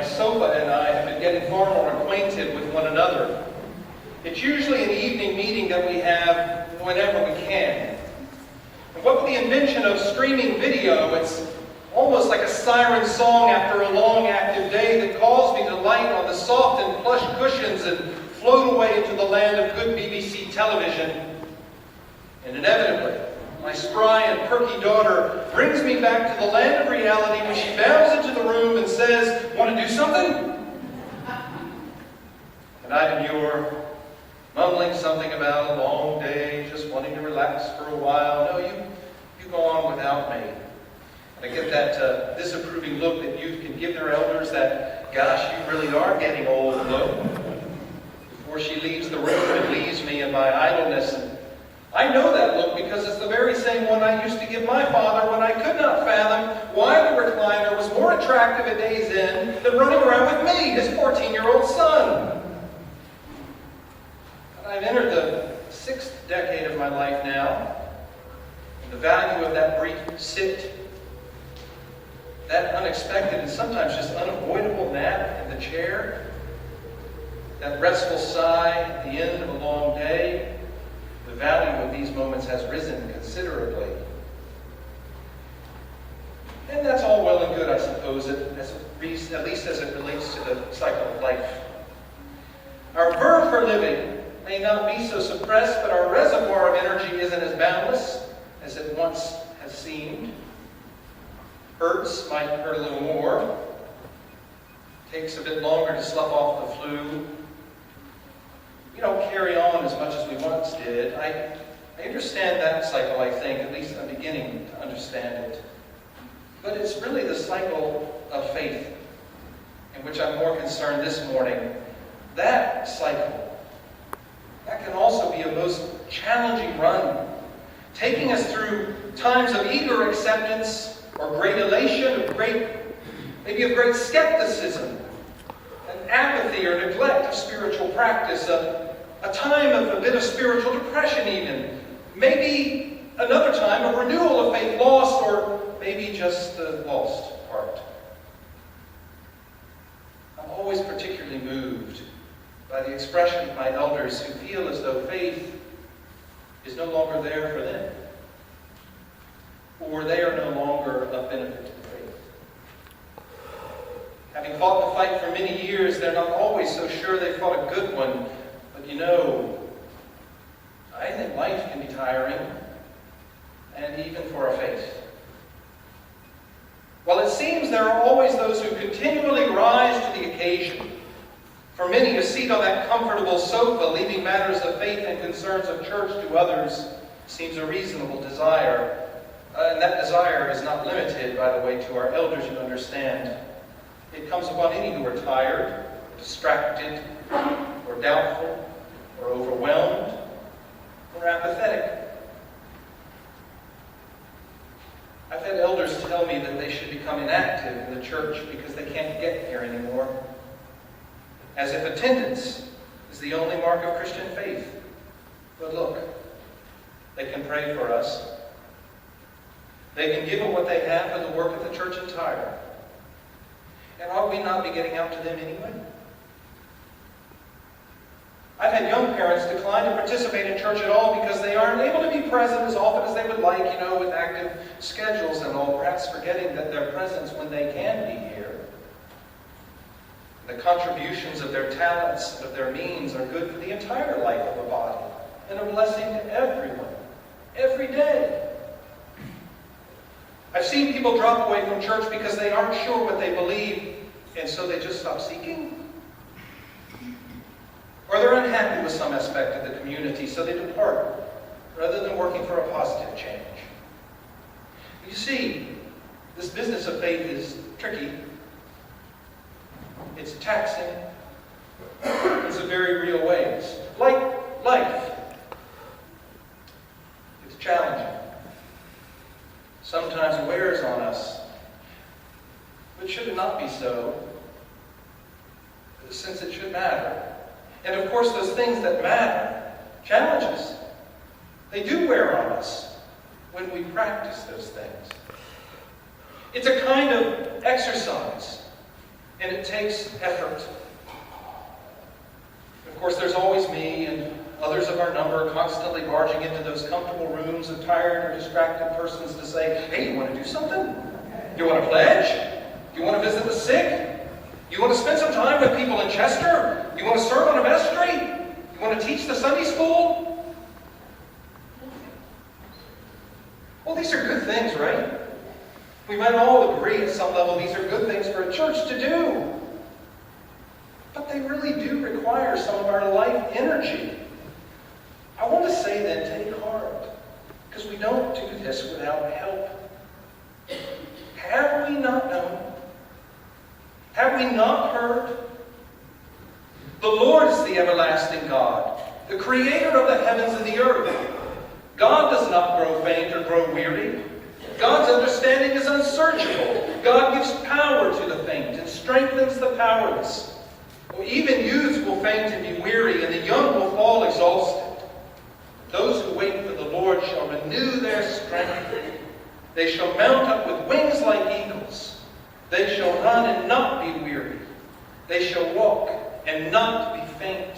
my sofa and I have been getting far more acquainted with one another. It's usually an evening meeting that we have whenever we can. And what with the invention of streaming video, it's almost like a siren song after a long active day that calls me to light on the soft and plush cushions and float away into the land of good BBC television. And inevitably, my spry and perky daughter brings me back to the land of reality when she bounds into the room and says, "Want to do something?" And I demur, mumbling something about a long day, just wanting to relax for a while. "No, you go on without me." And I get that disapproving look that youth can give their elders, that, "Gosh, you really are getting old," look, before she leaves the room and leaves me in my idleness. And I know that look because it's the very same one I used to give my father when I could not fathom why the recliner was more attractive at day's end than running around with me, his 14-year-old son. But I've entered the 6th decade of my life now, and the value of that brief sit, that unexpected and sometimes just unavoidable nap in the chair, that restful sigh at the end of a long day, the value of these moments has risen considerably. And that's all well and good, I suppose, at least as it relates to the cycle of life. Our verve for living may not be so suppressed, but our reservoir of energy isn't as boundless as it once has seemed. Hurts might hurt a little more. Takes a bit longer to slough off the flu. We don't carry on as much as we once did. I understand that cycle, I think. At least I'm beginning to understand it. But it's really the cycle of faith in which I'm more concerned this morning. That cycle, that can also be a most challenging run, taking us through times of eager acceptance or great elation, maybe of great skepticism, an apathy or neglect of spiritual practice, a time of a bit of spiritual depression even, maybe another time of renewal of faith lost, or maybe just the lost part. I'm always particularly moved by the expression of my elders who feel as though faith is no longer there for them, or they are no longer of benefit to the faith. Having fought the fight for many years, they're not always so sure they fought a good one. But you know, I think life can be tiring, and even for our faith. While it seems there are always those who continually rise to the occasion, for many a seat on that comfortable sofa, leaving matters of faith and concerns of church to others, seems a reasonable desire. And that desire is not limited, by the way, to our elders, you understand. It comes upon any who are tired, distracted, or doubtful, or overwhelmed, or apathetic. I've had elders tell me that they should become inactive in the church because they can't get here anymore, as if attendance is the only mark of Christian faith. But look, they can pray for us. They can give of what they have for the work of the church entire. And ought we not be getting out to them anyway? I've had young parents decline to participate in church at all because they aren't able to be present as often as they would like, with active schedules and all, perhaps forgetting that their presence when they can be here. The contributions of their talents and of their means are good for the entire life of a body and a blessing to everyone, every day. I've seen people drop away from church because they aren't sure what they believe, and so they just stop seeking. Or they're unhappy with some aspect of the community, so they depart, rather than working for a positive change. You see, this business of faith is tricky. It's taxing in some very real ways. Like life, it's challenging. Sometimes it wears on us, but should it not be so? Since it should matter. And of course, those things that matter, challenges, they do wear on us when we practice those things. It's a kind of exercise And it takes effort. Of course, there's always me and others of our number constantly barging into those comfortable rooms of tired or distracted persons to say, hey, you want to do something? You want to pledge? You want to visit the sick? You want to spend some time with people in Chester? You want to serve on a vestry? You want to teach the Sunday school? Well, these are good things, right? We might all agree at some level these are good things for a church to do. But they really do require some of our life energy. I want to say then, take heart, because we don't do this without help. Have we not known? Have we not heard? The Lord is the everlasting God, the creator of the heavens and the earth. God does not grow faint or grow weary. God's understanding is unsearchable. God gives power to the faint and strengthens the powerless. Even youths will faint and be weary, and the young will fall exhausted. Those who wait for the Lord shall renew their strength. They shall mount up with wings like eagles. They shall run and not be weary. They shall walk and not be faint.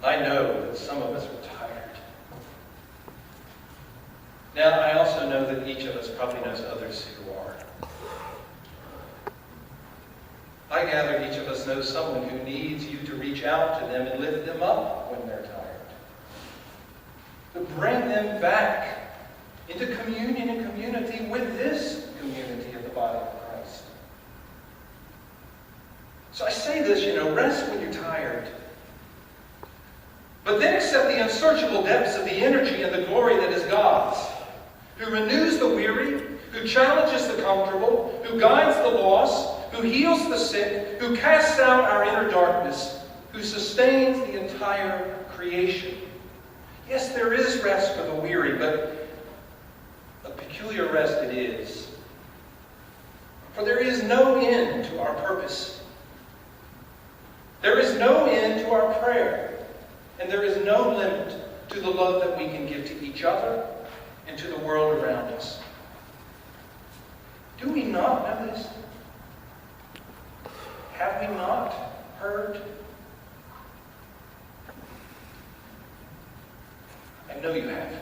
I know that some of us are tired. Now, I also know that each of us probably knows others who are. I gather each of us knows someone who needs you to reach out to them and lift them up when they're tired. To bring them back into communion and community with this community of the body of Christ. So I say this, rest when you're tired. But then accept the unsearchable depths of the energy and the glory that is God's, who renews the weary, who challenges the comfortable, who guides the lost, who heals the sick, who casts out our inner darkness, who sustains the entire creation. Yes, there is rest for the weary, but a peculiar rest it is. For there is no end to our purpose. There is no end to our prayer. And there is no limit to the love that we can give to each other and to the world around us. Do we not know this? Have we not heard? I know you have.